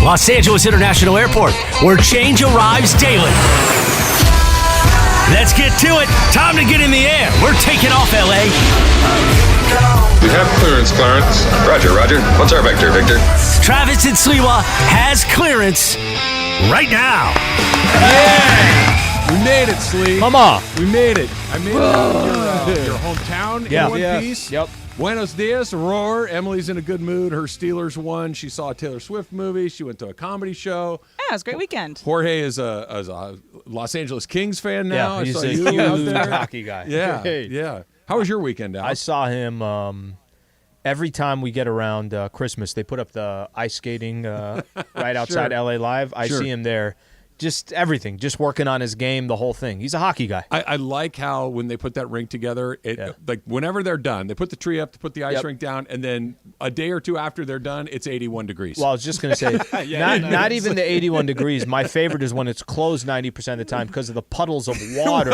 Los Angeles International Airport, where change arrives daily. Let's get to it. Time to get in the air. We're taking off, LA. We have clearance, Clarence. Roger, Roger. What's our vector, Victor? Travis and Sliwa has clearance right now. Yeah! We made it, Slee. Mama. We made it. I made it in your hometown in one piece. Yep. Buenos dias, Roar. Emily's in a good mood. Her Steelers won. She saw a Taylor Swift movie. She went to a comedy show. Yeah, it was a great weekend. Jorge is a Los Angeles Kings fan now. Yeah, he's I saw a you out huge there. hockey guy. Yeah, yeah. How was your weekend, Al? I saw him every time we get around Christmas. They put up the ice skating right outside LA Live. I see him there. Just everything, just working on his game, the whole thing. He's a hockey guy. I like how when they put that rink together, like whenever they're done, they put the tree up to put the ice rink down, and then a day or two after they're done, it's 81 degrees. Well, I was just going to say, not even the 81 degrees. My favorite is when it's closed 90% of the time because of the puddles of water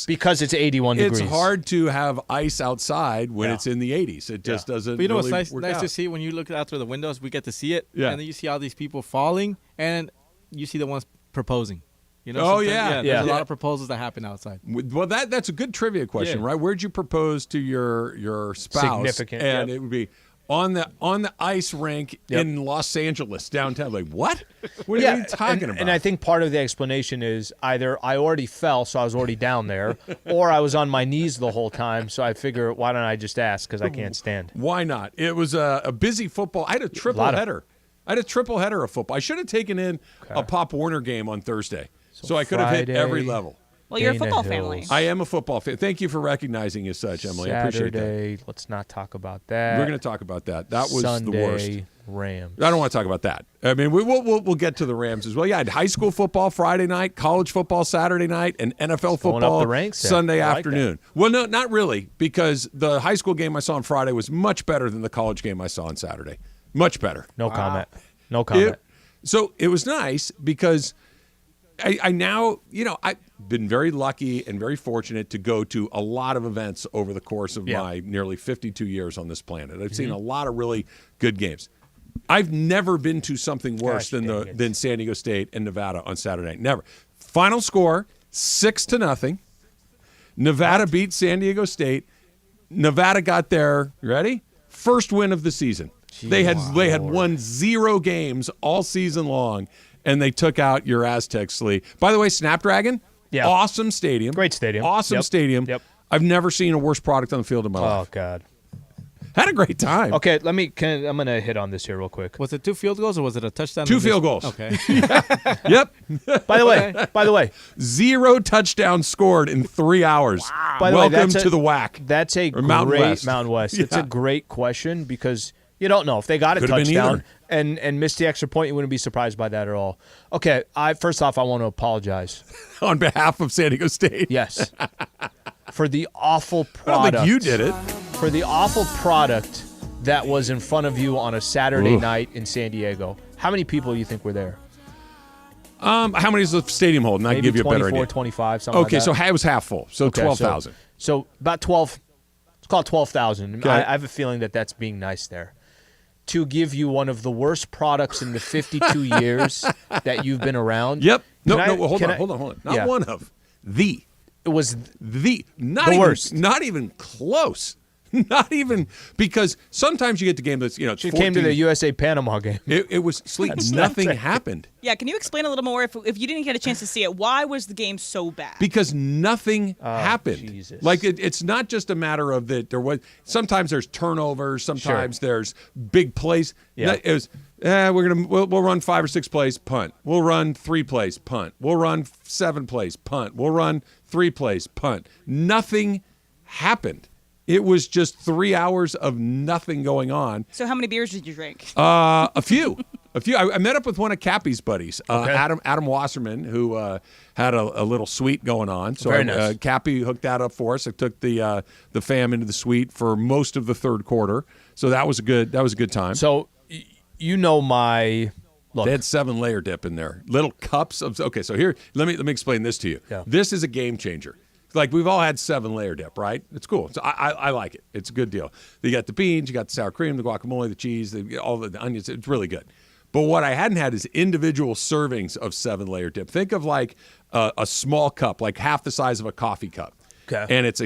because it's 81 degrees. It's hard to have ice outside when it's in the 80s. It just doesn't But you know really what's work nice out. to see when you look out through the windows, we get to see it, Yeah. and then you see all these people falling, and you see the ones proposing. You know, Oh, sometimes- yeah. There's a lot of proposals that happen outside. Well, that's a good trivia question, right? Where'd you propose to your spouse? Significant, And it would be on the ice rink in Los Angeles downtown. Like what? What are you talking about? And I think part of the explanation is either I already fell, so I was already down there, or I was on my knees the whole time. So I figure, why don't I just ask? Because I can't stand. Why not? It was a busy football. I had a triple header. I had a triple header of football. I should have taken in a Pop Warner game on Thursday. So I could have hit every level. Well, you're a football family. I am a football fan. Thank you for recognizing as such, Emily. Saturday, I appreciate that. Let's not talk about that. We're going to talk about that. That was Sunday, the worst. Rams. I don't want to talk about that. I mean, we'll get to the Rams as well. Yeah, I had high school football Friday night, college football Saturday night, and NFL football up the ranks Sunday I like afternoon. Well, no, not really, because the high school game I saw on Friday was much better than the college game I saw on Saturday. Much better. No comment. No comment. So it was nice because I now, I've been very lucky and very fortunate to go to a lot of events over the course of my nearly 52 years on this planet. I've seen a lot of really good games. I've never been to something worse than San Diego State and Nevada on Saturday night. Never. Final score, 6-0. Nevada beat San Diego State. Nevada got their, ready? First win of the season. They had won 0 games all season long. And they took out your Aztecs, Lee. By the way, Snapdragon, awesome stadium. Great stadium. Awesome stadium. Yep. I've never seen a worse product on the field in my life. Oh, God. Had a great time. Okay, I'm going to hit on this here real quick. Was it 2 field goals or was it a touchdown? 2 field goals. Okay. Yep. By the way, 0 touchdowns scored in 3 hours. Wow. By the way, Welcome to the WAC. That's a great Mountain West. It's a great question because you don't know if they got a touchdown and missed the extra point. You wouldn't be surprised by that at all. Okay, first off, I want to apologize on behalf of San Diego State. Yes, for the awful product. I don't think you did it. For the awful product that was in front of you on a Saturday night in San Diego. How many people do you think were there? How many does the stadium hold? And I can give you a better idea. 25, something like that. Okay, so it was half full. So 12,000. So about 12. Let's call it 12,000. Okay. I have a feeling that that's being nice there. To give you one of the worst products in the 52 years that you've been around. Yep. No, hold on. Not one of. The. It was not the even, worst. Not even close. Not even, because sometimes you get the game that's, She came to the USA Panama game. It was sleep. Nothing happened. Yeah, can you explain a little more? If you didn't get a chance to see it, why was the game so bad? Because nothing happened. Jesus. Like it's not just a matter of that there was. Sometimes there's turnovers. Sometimes there's big plays. Yeah. It was. We'll run 5 or 6 plays, punt. We'll run 3 plays, punt. We'll run 7 plays, punt. We'll run 3 plays, punt. Nothing happened. It was just 3 hours of nothing going on. So how many beers did you drink? A few. I met up with one of Cappy's buddies, Adam Wasserman, who had a little suite going on. So Very nice. Cappy hooked that up for us. I took the fam into the suite for most of the third quarter. So that was a good time. So my look. They had 7-layer dip in there. Little cups of. Okay, so here let me explain this to you. Yeah. This is a game changer. Like, we've all had 7-layer dip, right? It's cool. So I like it. It's a good deal. You got the beans, you got the sour cream, the guacamole, the cheese, all the onions. It's really good. But what I hadn't had is individual servings of 7-layer dip. Think of like a small cup, like half the size of a coffee cup. Okay. And it's a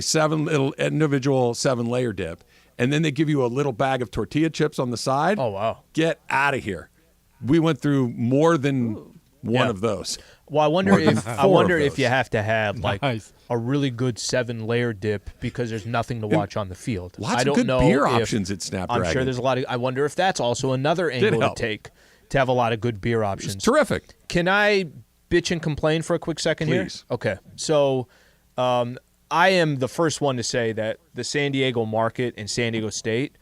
individual 7-layer dip. And then they give you a little bag of tortilla chips on the side. Oh, wow. Get out of here. We went through more than one of those. Well, I wonder if you have to have like Nice. a really good 7-layer dip because there's nothing to watch on the field. Lots I don't of good know beer if- options at Snapdragon. I'm sure there's a lot of. I wonder if that's also another angle to help. take to have a lot of good beer options. Terrific. Can I bitch and complain for a quick second Please. here? Okay. So I am the first one to say that the San Diego market and San Diego State,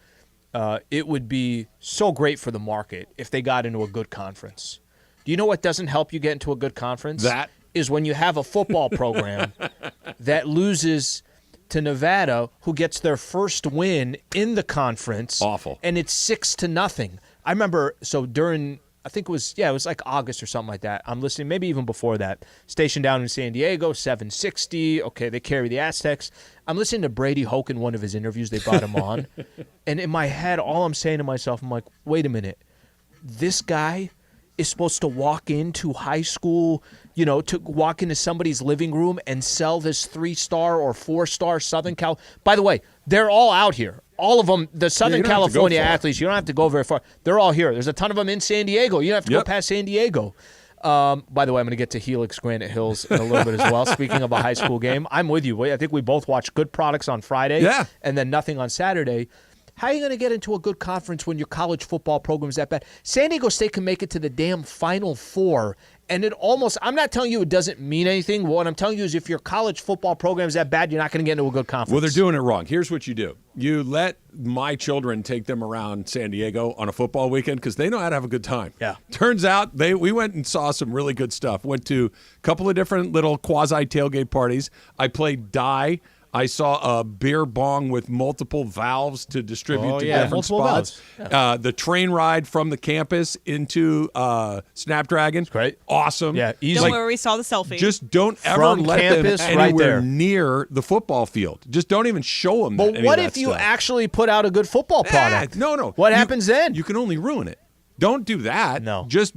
it would be so great for the market if they got into a good conference. Do you know what doesn't help you get into a good conference? That is when you have a football program that loses to Nevada, who gets their first win in the conference. Awful. And it's 6-0. I remember, so during, I think it was like August or something like that. I'm listening, maybe even before that. Stationed down in San Diego, 760. Okay, they carry the Aztecs. I'm listening to Brady Hoke in one of his interviews. They brought him on. And in my head, all I'm saying to myself, I'm like, wait a minute. This guy is supposed to walk into high school, to walk into somebody's living room and sell this 3-star or 4-star Southern Cal. By the way, they're all out here. All of them, the Southern you don't have to go California far. athletes, you don't have to go very far. They're all here. There's a ton of them in San Diego. You don't have to go past San Diego. By the way, I'm going to get to Helix Granite Hills in a little bit as well. Speaking of a high school game, I'm with you. I think we both watched good products on Friday and then nothing on Saturday. How are you going to get into a good conference when your college football program is that bad? San Diego State can make it to the damn Final Four, and it almost – I'm not telling you it doesn't mean anything. What I'm telling you is if your college football program is that bad, you're not going to get into a good conference. Well, they're doing it wrong. Here's what you do. You let my children take them around San Diego on a football weekend because they know how to have a good time. Yeah. Turns out we went and saw some really good stuff. Went to a couple of different little quasi-tailgate parties. I played die. I saw a beer bong with multiple valves to distribute to different multiple spots. valves. Yeah. The train ride from the campus into Snapdragon. Great. Awesome. Yeah, easy. Don't worry, we saw the selfie. Just don't ever From let campus, them right anywhere there. near the football field. Just don't even show them. But what if you actually put out a good football product? No. What happens then? You can only ruin it. Don't do that. No. Just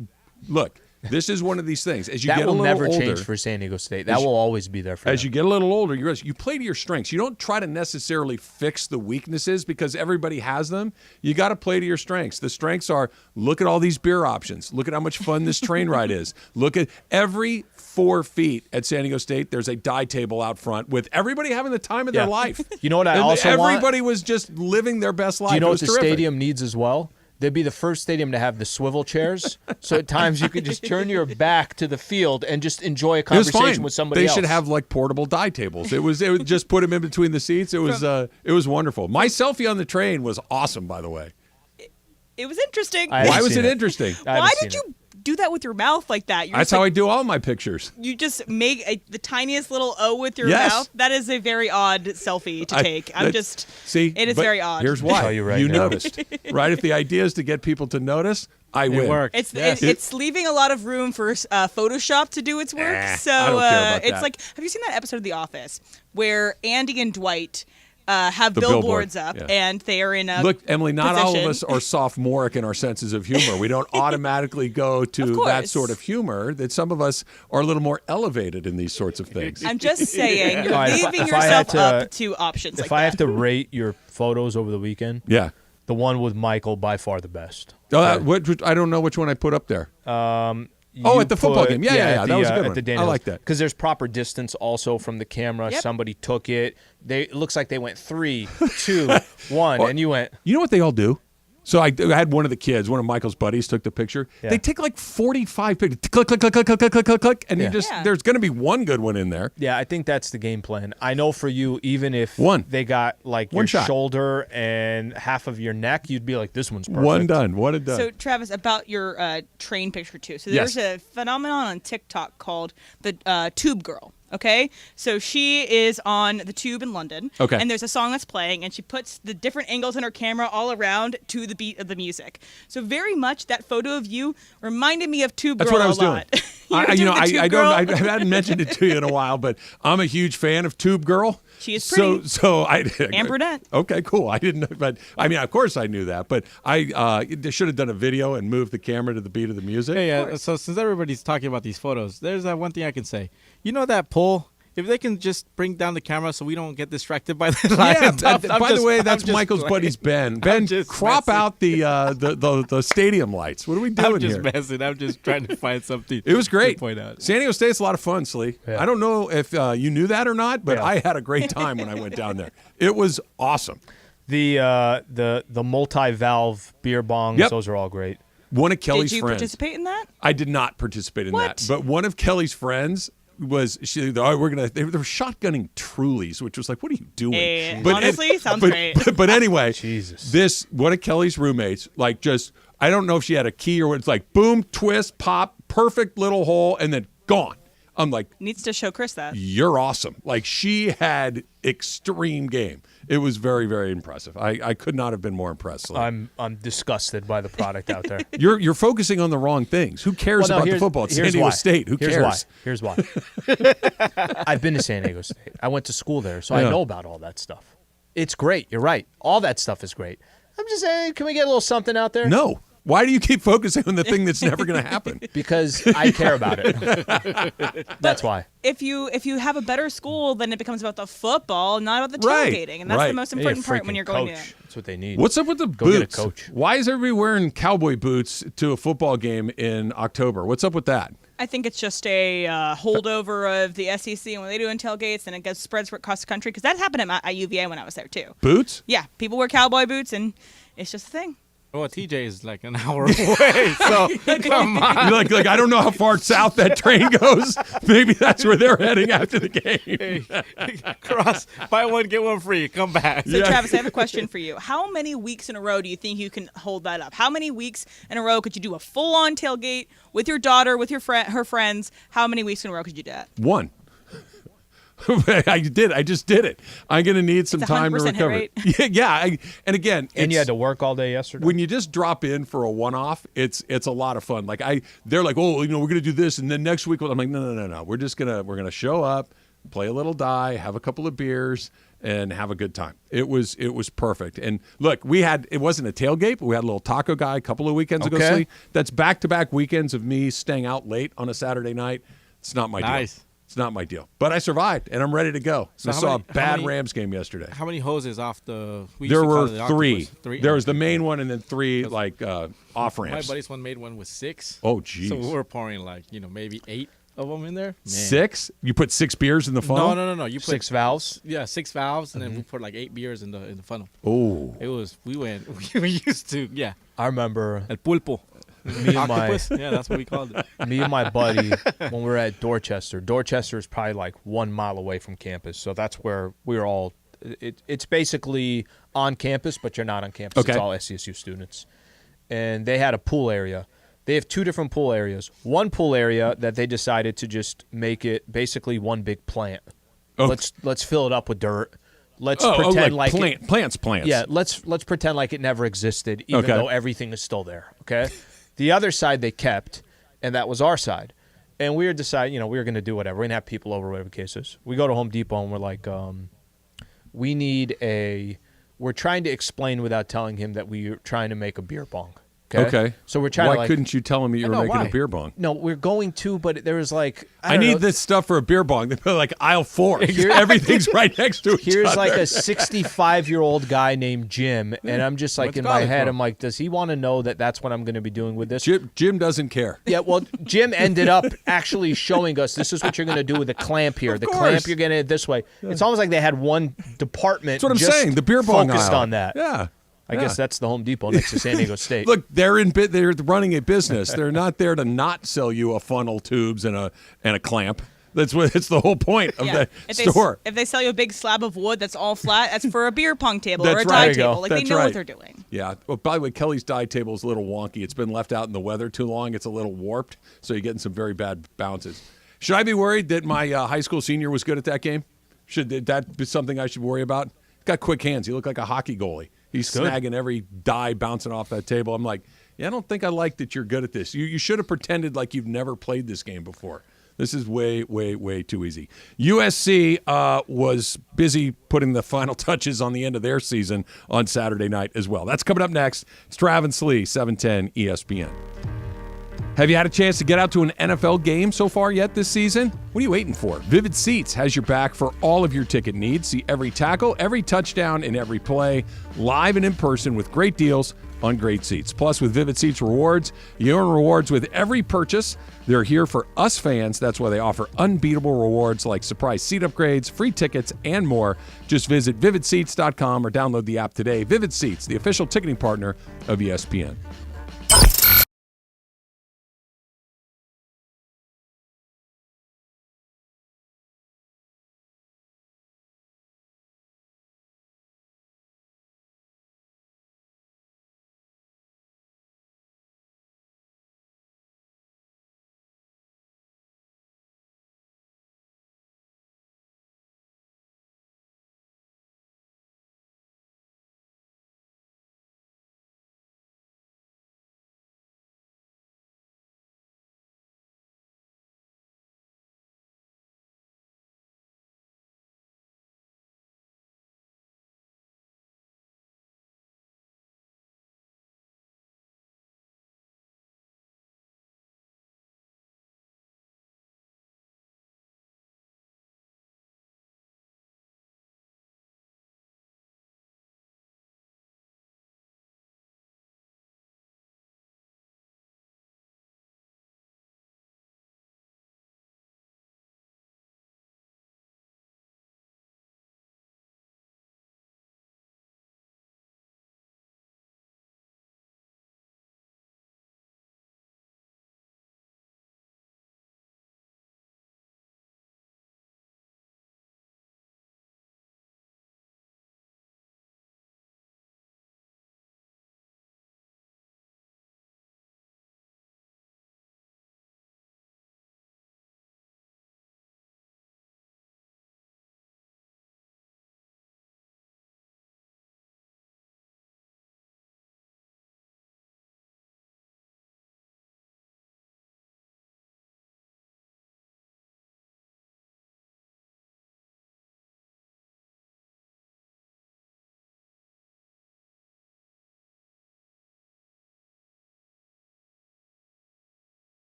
look. This is one of these things. As you That get a will little never older, change for San Diego State. That will always be there for as them. you get a little older, you realize you play to your strengths. You don't try to necessarily fix the weaknesses because everybody has them. You got to play to your strengths. The strengths are look at all these beer options. Look at how much fun this train ride is. Look at every 4 feet at San Diego State. There's a die table out front with everybody having the time of their life. You know what I And also want? everybody was just living their best life. Do you know It what was the terrific. stadium needs as well? They'd be the first stadium to have the swivel chairs. So at times you could just turn your back to the field and just enjoy a It was conversation fine. with somebody They else. should have like portable die tables. It was just put them in between the seats. It was wonderful. My selfie on the train was awesome, by the way. It was interesting. I haven't Why was seen it it. interesting? I haven't Why seen did you do that with your mouth like that? You're That's just how I like, do all my pictures. You just make the tiniest little O with your Yes. mouth. That is a very odd selfie to take. See, It is but very odd. Here's why. tell you right you now. noticed, right? If the idea is to get people to notice, I win. It worked. It's leaving a lot of room for Photoshop to do its work. So I don't care about it's that. like, have you seen that episode of The Office where Andy and Dwight have The billboards billboard, up yeah. and they are in a Look, Emily, not all of position. us are sophomoric in our senses of humor. We don't automatically go to Of that course. sort of humor. That some of us are a little more elevated in these sorts of things. I'm just saying, you're All right, leaving if I had yourself to- up to options like If I have that. to rate your photos over the weekend, Yeah. the one with Michael by far the best. I don't know which one I put up there. You at the football put- game. Yeah. at That was a good at one. the Dan I like that. because there's proper distance also from the camera. Yep. Somebody took it. It looks like they went 3, 2, 1, and you went. You know what they all do? So I had one of the kids, one of Michael's buddies, took the picture. Yeah. They take like 45 pictures. Click, click, click, click, click, click, click, click, click, and Yeah. there's going to be one good one in there. Yeah, I think that's the game plan. I know for you, even if they got like One your shot. shoulder and half of your neck, you'd be like, this one's perfect. One done. One and done. So, Travis, about your train picture, too. So, Yes. there's a phenomenon on TikTok called the Tube Girl. Okay? So, she is on the tube in London. Okay. And there's a song that's playing, and she puts the different angles in her camera all around to the beat of the music. So, very much that photo of you reminded me of Tube That's Girl what I was a lot. doing. I hadn't mentioned it to you in a while, but I'm a huge fan of Tube Girl. She is pretty. So And brunette. Okay, cool. I didn't know, but I mean, of course I knew that, but I should have done a video and moved the camera to the beat of the music. Yeah. So since everybody's talking about these photos, there's that one thing I can say. You know that pole? If they can just bring down the camera so we don't get distracted by the light. Yeah. By the way, that's Michael's buddy's Ben. Ben, crop out the stadium lights. What are we doing here? I'm just messing. I'm just trying to find something. It was great. To point out. San Diego State's a lot of fun, Slee. Yeah. I don't know if you knew that or not, but I had a great time when I went down there. It was awesome. The multi-valve beer bongs, those are all great. One of Kelly's Did you friends. participate in that? I did not participate in that, but one of Kelly's friends was they were shotgunning Trulies, which was like, what are you doing? Hey, honestly, sounds great. But anyway, Jesus. One of Kelly's roommates, like, just, I don't know if she had a key or what, it's like boom, twist, pop, perfect little hole, and then gone. I'm like, needs to show Chris that. You're awesome. Like, she had extreme game. It was very, very impressive. I could not have been more impressed. I'm disgusted by the product out there. You're focusing on the wrong things. Who cares about the football? It's San Diego State. Who cares? Here's why. I've been to San Diego State. I went to school there, so I know about all that stuff. It's great. You're right. All that stuff is great. I'm just saying, can we get a little something out there? No. Why do you keep focusing on the thing that's never going to happen? Because I care about it. That's why. If you have a better school, then it becomes about the football, not about the tailgating, and that's the most important part when you're going coach. to. That's what they need. What's up with the Go boots? Get a coach. Why is everybody wearing cowboy boots to a football game in October? What's up with that? I think it's just a holdover of the SEC and when they do in tailgates, and it gets spreads across the country because that happened at UVA when I was there too. Boots? Yeah, people wear cowboy boots, and it's just a thing. Well, TJ is like an hour away, so come on. You're like I don't know how far south that train goes. Maybe that's where they're heading after the game. Cross, buy one, get one free. Come back. So, Travis, I have a question for you. How many weeks in a row do you think you can hold that up? How many weeks in a row could you do a full-on tailgate with your daughter, with her friends? How many weeks in a row could you do that? One. I just did it. I'm going to need some time to recover. Hit rate. Yeah. And again, and you had to work all day yesterday. When you just drop in for a one-off, it's a lot of fun. Like they're like, oh, we're going to do this, and then next week, I'm like, no. We're gonna show up, play a little die, have a couple of beers, and have a good time. It was perfect. And look, it wasn't a tailgate, but we had a little taco guy a couple of weekends ago. Slee. That's back-to-back weekends of me staying out late on a Saturday night. It's not my deal. It's not my deal. But I survived, and I'm ready to go. So I saw a bad Rams game yesterday. How many hoses off the – There were three. There was the main one and then three, off-ramps. My buddy's one made one with 6. Oh, geez. So we were pouring maybe 8 of them in there. Man. 6? You put 6 beers in the funnel? No. You put 6 valves? Yeah, 6 valves, and then we put 8 beers in the funnel. Oh. It was – we used to – yeah. I remember – El pulpo. Octopus? Yeah, that's what we called it. Me and my buddy, when we were at Dorchester is probably 1 mile away from campus. So that's where we were all it's basically on campus, but you're not on campus. Okay. It's all SCSU students. And they had a pool area. They have 2 different pool areas. One pool area that they decided to just make it basically one big plant. Oh. Let's fill it up with dirt. Let's pretend like plants. Yeah, let's pretend like it never existed, even though everything is still there. Okay. The other side they kept, and that was our side. And we were deciding, we were going to do whatever. We're going to have people over, whatever the case is. We go to Home Depot, and we're like, we're trying to explain without telling him that we're trying to make a beer bong. Okay. So we're trying to Why couldn't you tell him you were making a beer bong? No, we're going to, but there was I need this stuff for a beer bong. They put aisle 4. Everything's right next to each other. Here's a 65-year-old guy named Jim, and I'm just in my head, I'm like, does he want to know that that's what I'm going to be doing with this? Jim doesn't care. Yeah, well, Jim ended up actually showing us this is what you're going to do with the clamp here. The clamp, you're going to this way. It's almost like they had one department. That's what I'm saying. The beer bong focused aisle. On that. Yeah. I guess that's the Home Depot next to San Diego State. Look, they're running a business. They're not there to not sell you a funnel, tubes, and a clamp. It's the whole point of the store. If they sell you a big slab of wood that's all flat, that's for a beer pong table or a right. die table. They know what they're doing. Yeah. Well, by the way, Kelly's die table is a little wonky. It's been left out in the weather too long. It's a little warped, so you're getting some very bad bounces. Should I be worried that my high school senior was good at that game? Should that be something I should worry about? He's got quick hands. He looked like a hockey goalie. He's snagging every die bouncing off that table. I'm like, Yeah, I don't think I like that you're good at this. You should have pretended like you've never played this game before. This is way, way, way too easy. USC was busy putting the final touches on the end of their season on Saturday night as well. That's coming up next. It's Trav and Slee, 710 ESPN. Have you had a chance to get out to an NFL game so far yet this season? What are you waiting for? Vivid Seats has your back for all of your ticket needs. See every tackle, every touchdown, and every play live and in person with great deals on great seats. Plus, with Vivid Seats rewards, you earn rewards with every purchase. They're here for us fans. That's why they offer unbeatable rewards like surprise seat upgrades, free tickets, and more. Just visit vividseats.com or download the app today. Vivid Seats, the official ticketing partner of ESPN.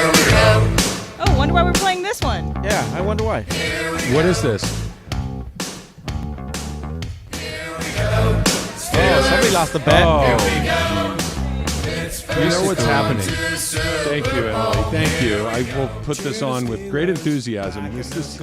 Oh, wonder why we're playing this one. Yeah, I wonder why. What is this? Oh, somebody lost the bet. You know what's happening. Thank you, Emily. Thank you. I will put this on with great enthusiasm. This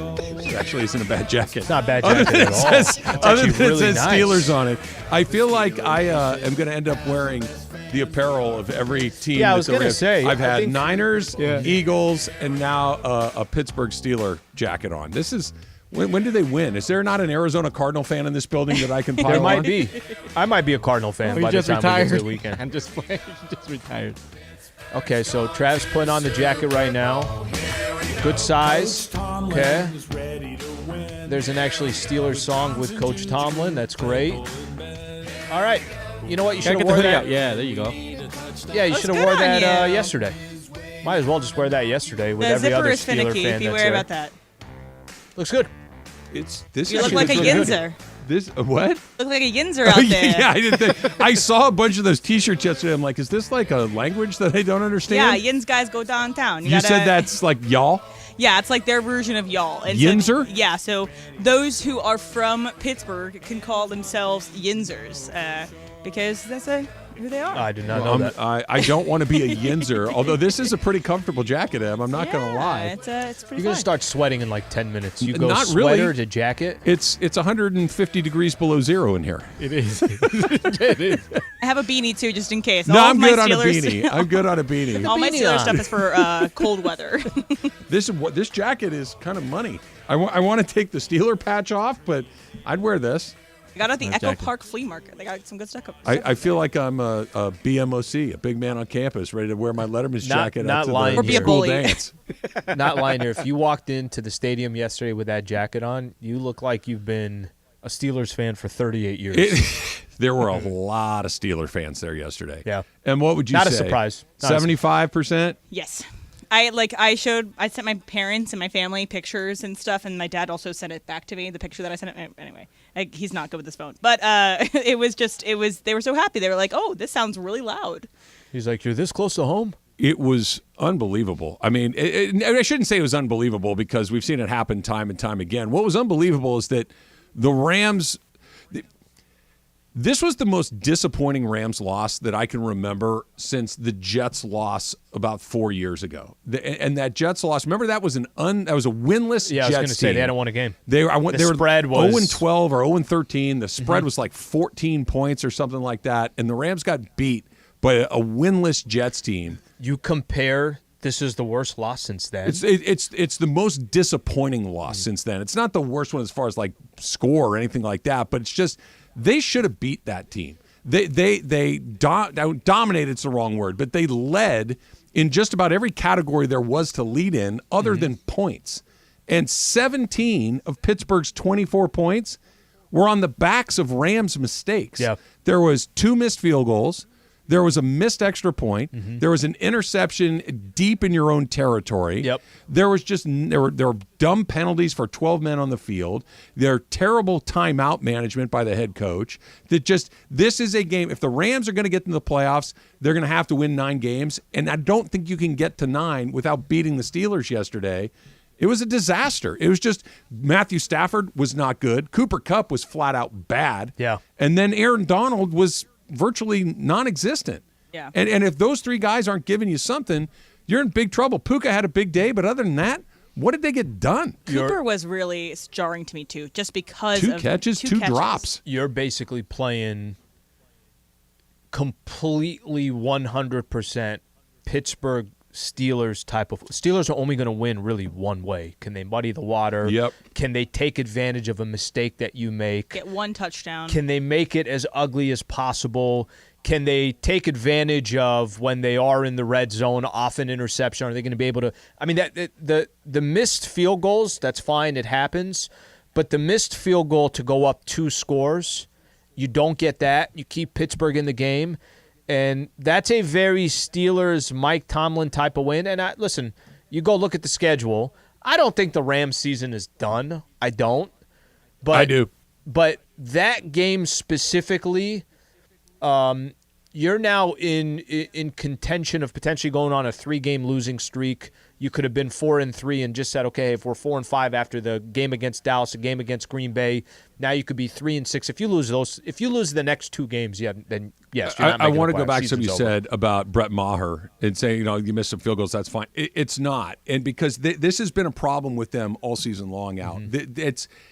actually isn't a bad jacket. It's not a bad jacket at all. Other than it really says nice. Steelers on it. I feel like I am going to end up wearing the apparel of every team. Yeah, I was going to say. I've I had think- Niners, Eagles, and now a Pittsburgh Steeler jacket on. This is when do they win? Is there not an Arizona Cardinal fan in this building that I can pile There might on? be. I might be a Cardinal fan He by the just time we get retired. to the weekend. I'm just playing. He just retired. Okay, so Trav's putting on the jacket right now. Good size. Okay. There's an actually Steelers song with Coach Tomlin. That's great. All right. You know what? You should Gotta have get the worn hoodie that. out. Yeah, there you go. Yeah, you Looks should have good wore on that you. yesterday. Might as well just wear that yesterday with The every zipper other is Steeler finicky. fan Beware that's there. about that. Looks good. It's this. You look actually like a looks really good. yinzer. This what? Look like a yinzer out there. Yeah, I didn't think. I saw a bunch of those T-shirts yesterday. I'm like, is this like a language that I don't Yeah, understand? yins guys go downtown. You gotta- said that's like y'all. Yeah, it's like their version of y'all. And Yinzer? So, yeah, so those who are from Pittsburgh can call themselves yinzers. because that's who they are. I did not know that. I don't want to be a Yinzer, although this is a pretty comfortable jacket, Em. I'm not going to lie. It's pretty You're going to fun. start sweating in like 10 minutes. You go Not sweater really. to jacket. It's 150 degrees below zero in here. It is. It is. I have a beanie too, just in case. No, All of I'm my good on a Steelers- beanie. I'm good on a beanie. All my beanie Steelers on. stuff is for cold weather. This jacket is kind of money. I want to take the Steeler patch off, but I'd wear this. I got it at the Echo jacket. Park Flea Market. They got some good stuff. I feel like I'm a BMOC, a big man on campus, ready to wear my Letterman's jacket not out to lying the Or be a school bully. dance. Not lying here. If you walked into the stadium yesterday with that jacket on, you look like you've been a Steelers fan for 38 years. There were a lot of Steeler fans there yesterday. Yeah. And what would you Not say? a surprise. Not a 75%? Yes. I sent my parents and my family pictures and stuff, and my dad also sent it back to me, the picture that I sent him. Anyway, he's not good with his phone. But they were so happy. They were like, oh, this sounds really loud. He's like, you're this close to home? It was unbelievable. I mean, I shouldn't say it was unbelievable because we've seen it happen time and time again. What was unbelievable is that the Rams, this was the most disappointing Rams loss that I can remember since the Jets loss about 4 years ago. And that Jets loss, remember that was a winless Yeah, I was Jets going to say, team. they hadn't won a game. They were spread was 0-12 or 0-13. The spread was like 14 points or something like that, and the Rams got beat by a winless Jets team. You compare, this is the worst loss since then. It's the most disappointing loss since then. It's not the worst one as far as like score or anything like that, but it's just they should have beat that team. They dominated. It's the wrong word, but they led in just about every category there was to lead in, other than points. And 17 of Pittsburgh's 24 points were on the backs of Rams' mistakes. Yeah. There was 2 missed field goals. There was a missed extra point. There was an interception deep in your own territory. Yep. There were dumb penalties for 12 men on the field. There are terrible timeout management by the head coach. This is a game. If the Rams are going to get in the playoffs, they're going to have to win 9 games. And I don't think you can get to 9 without beating the Steelers yesterday. It was a disaster. It was just Matthew Stafford was not good. Cooper Kupp was flat out bad. Yeah. And then Aaron Donald was virtually non-existent. Yeah. And if those 3 guys aren't giving you something, you're in big trouble. Puka had a big day, but other than that, what did they get done? Cooper was really jarring to me too, just because 2 of catches, 2 drops. You're basically playing completely 100% Pittsburgh Steelers type of. Steelers are only going to win really one way. Can they muddy the water? Yep. Can they take advantage of a mistake that you make? Get 1 touchdown. Can they make it as ugly as possible? Can they take advantage of when they are in the red zone, off an interception? Are they going to be able to? I mean, the missed field goals, that's fine. It happens. But the missed field goal to go up 2 scores, you don't get that. You keep Pittsburgh in the game. And that's a very Steelers, Mike Tomlin type of win. And listen, you go look at the schedule. I don't think the Rams season is done. I don't. But I do. But that game specifically, you're now in contention of potentially going on a 3-game losing streak. You could have been 4-3 and just said, okay, if we're 4-5 after the game against Dallas, a game against Green Bay, now you could be 3-6. If you lose the next 2 games, then yes. You're not I making want the to go playoffs. back to something you Season's over. said about Brett Maher and saying, you missed some field goals, that's fine. It's not. And because this has been a problem with them all season long out.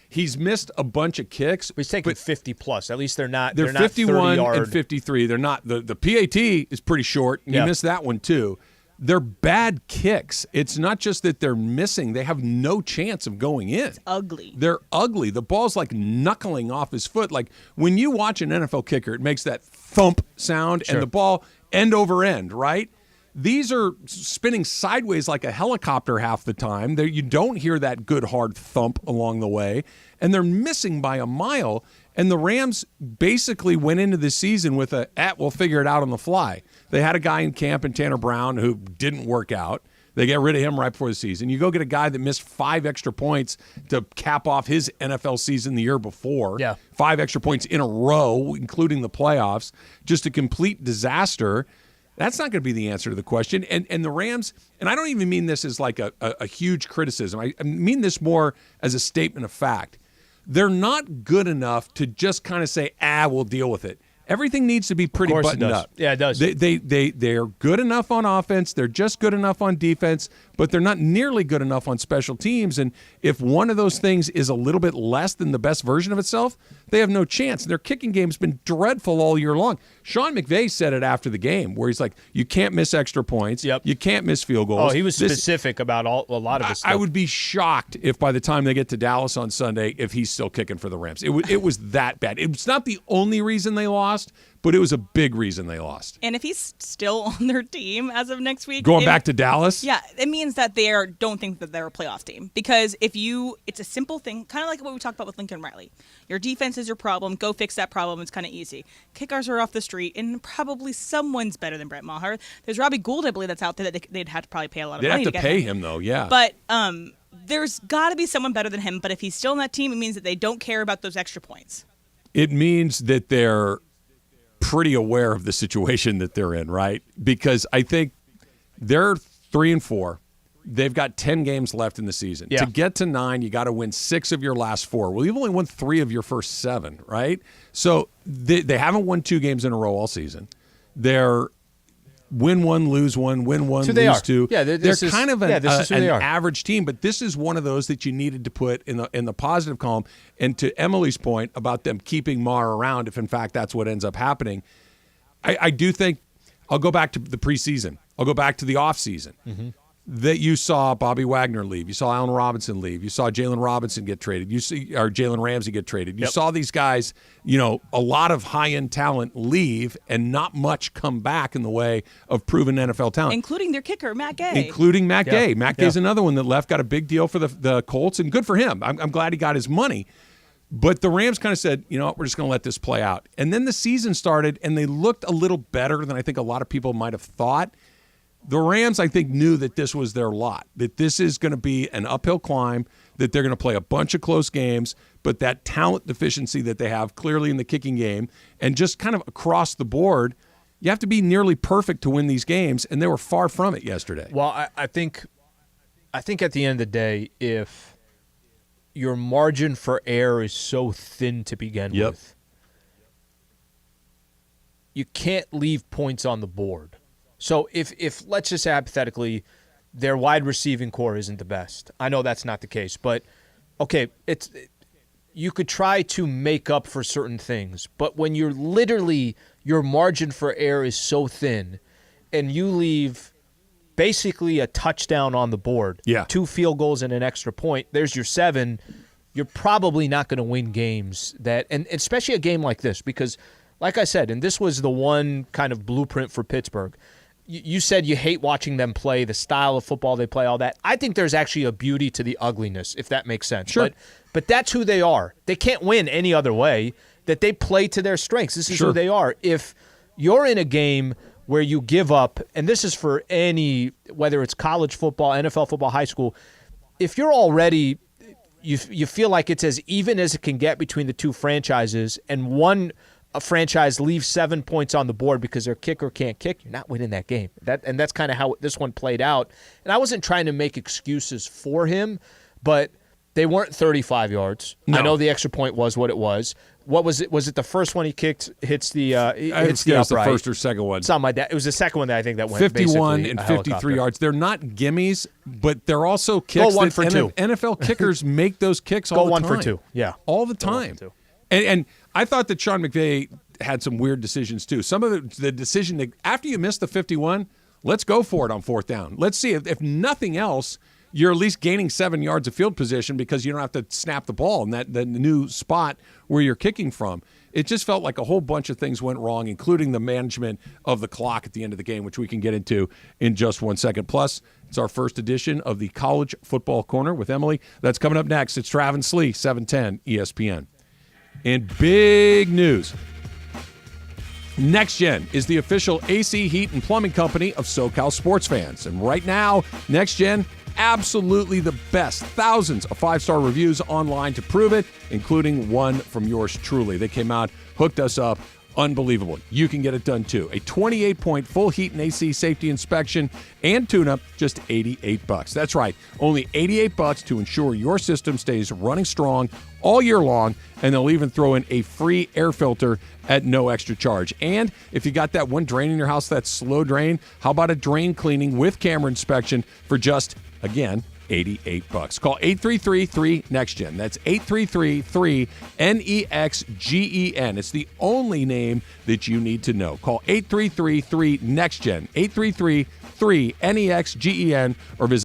He's missed a bunch of kicks. But he's taking 50 plus. At least they're not 51 30-yard. and 53. They're not. The PAT is pretty short. You missed that one too. They're bad kicks. It's not just that they're missing. They have no chance of going in. It's ugly. They're ugly. The ball's like knuckling off his foot. Like when you watch an NFL kicker, it makes that thump sound and the ball end over end, right? These are spinning sideways like a helicopter half the time. You don't hear that good hard thump along the way, and they're missing by a mile. And the Rams basically went into the season with we'll figure it out on the fly. They had a guy in camp in Tanner Brown who didn't work out. They get rid of him right before the season. You go get a guy that missed 5 extra points to cap off his NFL season the year before. Yeah. 5 extra points in a row, including the playoffs. Just a complete disaster. That's not going to be the answer to the question. And the Rams, and I don't even mean this as like a huge criticism. I mean this more as a statement of fact. They're not good enough to just kind of say, we'll deal with it. everything needs to be pretty course it buttoned does. up. Yeah, it does. They're good enough on offense. They're just good enough on defense, but they're not nearly good enough on special teams. And if one of those things is a little bit less than the best version of itself, they have no chance. Their kicking game's been dreadful all year long. Sean McVay said it after the game, where he's like, "You can't miss extra points. Yep. You can't miss field goals." Oh, he was specific about a lot of his stuff. I would be shocked if by the time they get to Dallas on Sunday, if he's still kicking for the Rams. It was that bad. It's not the only reason they lost, but it was a big reason they lost. And if he's still on their team as of next week, Going back to Dallas? Yeah, it means that don't think that they're a playoff team. Because it's a simple thing, kind of like what we talked about with Lincoln Riley. Your defense is your problem. Go fix that problem. It's kind of easy. Kickers are off the street, and probably someone's better than Brett Maher. There's Robbie Gould, I believe, that's out there that they'd have to probably pay a lot of money to get They'd have to pay him, though, yeah. But there's got to be someone better than him. But if he's still on that team, it means that they don't care about those extra points. It means that they're pretty aware of the situation that they're in, right? Because I think they're 3-4. They've got 10 games left in the season. Yeah. To get to 9, you got to win 6 of your last 4. Well, you've only won 3 of your first 7, right? So they haven't won 2 games in a row all season. They're win 1, lose 1, win 1, lose 2. Yeah, they're kind of an average team, but this is one of those that you needed to put in the positive column. And to Emily's point about them keeping Maher around, if in fact that's what ends up happening, I do think I'll go back to the preseason. I'll go back to the offseason. Mm-hmm. That you saw Bobby Wagner leave. You saw Allen Robinson leave. You saw Jalen Robinson get traded. Or Jalen Ramsey get traded. You saw these guys, a lot of high-end talent leave and not much come back in the way of proven NFL talent. Including their kicker, Matt Gay. Gay. Matt Gay's another one that left, got a big deal for the Colts, and good for him. I'm glad he got his money. But the Rams kind of said, we're just going to let this play out. And then the season started, and they looked a little better than I think a lot of people might have thought. The Rams, I think, knew that this was their lot, that this is going to be an uphill climb, that they're going to play a bunch of close games, but that talent deficiency that they have clearly in the kicking game and just kind of across the board, you have to be nearly perfect to win these games, and they were far from it yesterday. Well, I think at the end of the day, if your margin for error is so thin to begin with, you can't leave points on the board. So if let's just say hypothetically their wide receiving core isn't the best. I know that's not the case, but okay, you could try to make up for certain things, but when you're literally your margin for error is so thin and you leave basically a touchdown on the board, 2 field goals and an extra point, there's your 7, you're probably not going to win games and especially a game like this because like I said, and this was the one kind of blueprint for Pittsburgh. You said you hate watching them play, the style of football they play, all that. I think there's actually a beauty to the ugliness, if that makes sense. Sure. But that's who they are. They can't win any other way, that they play to their strengths. This is who they are. If you're in a game where you give up, and this is for any, whether it's college football, NFL football, high school, if you're already, you feel like it's as even as it can get between the two franchises, and a franchise leaves 7 points on the board because their kicker can't kick, you're not winning that game. That's kind of how this one played out. And I wasn't trying to make excuses for him, but they weren't 35 yards. No. I know the extra point was what it was. What was it? Was it the first one he kicked hits the hits the upright? The first or second one. Something like that. It was the second one that I think that went 51 and 53 yards. They're not gimmies, but they're also kicks. Go 1 for 2. NFL kickers make those kicks all the time. Go 1 for 2. Yeah. All the time. And I thought that Sean McVay had some weird decisions too. Some of the decision that after you miss the 51, let's go for it on 4th down. Let's see if nothing else, you're at least gaining 7 yards of field position because you don't have to snap the ball in the new spot where you're kicking from. It just felt like a whole bunch of things went wrong, including the management of the clock at the end of the game, which we can get into in just 1 second. Plus, it's our first edition of the College Football Corner with Emily. That's coming up next. It's Travis Slee, 710 ESPN. And big news. Next Gen is the official AC Heat and Plumbing Company of SoCal sports fans. And right now, Next Gen, absolutely the best. Thousands of 5-star reviews online to prove it, including one from yours truly. They came out, hooked us up unbelievable. You can get it done too. A 28-point full heat and AC safety inspection and tune-up, just $88. That's right, only $88 to ensure your system stays running strong all year long, and they'll even throw in a free air filter at no extra charge. And if you got that one drain in your house that's slow drain, how about a drain cleaning with camera inspection for just, again, $88. Call 833-3NEXTGEN. That's 833-3NEXGEN. It's the only name that you need to know. Call 833-3NEXTGEN, 833-3NEXGEN, or visit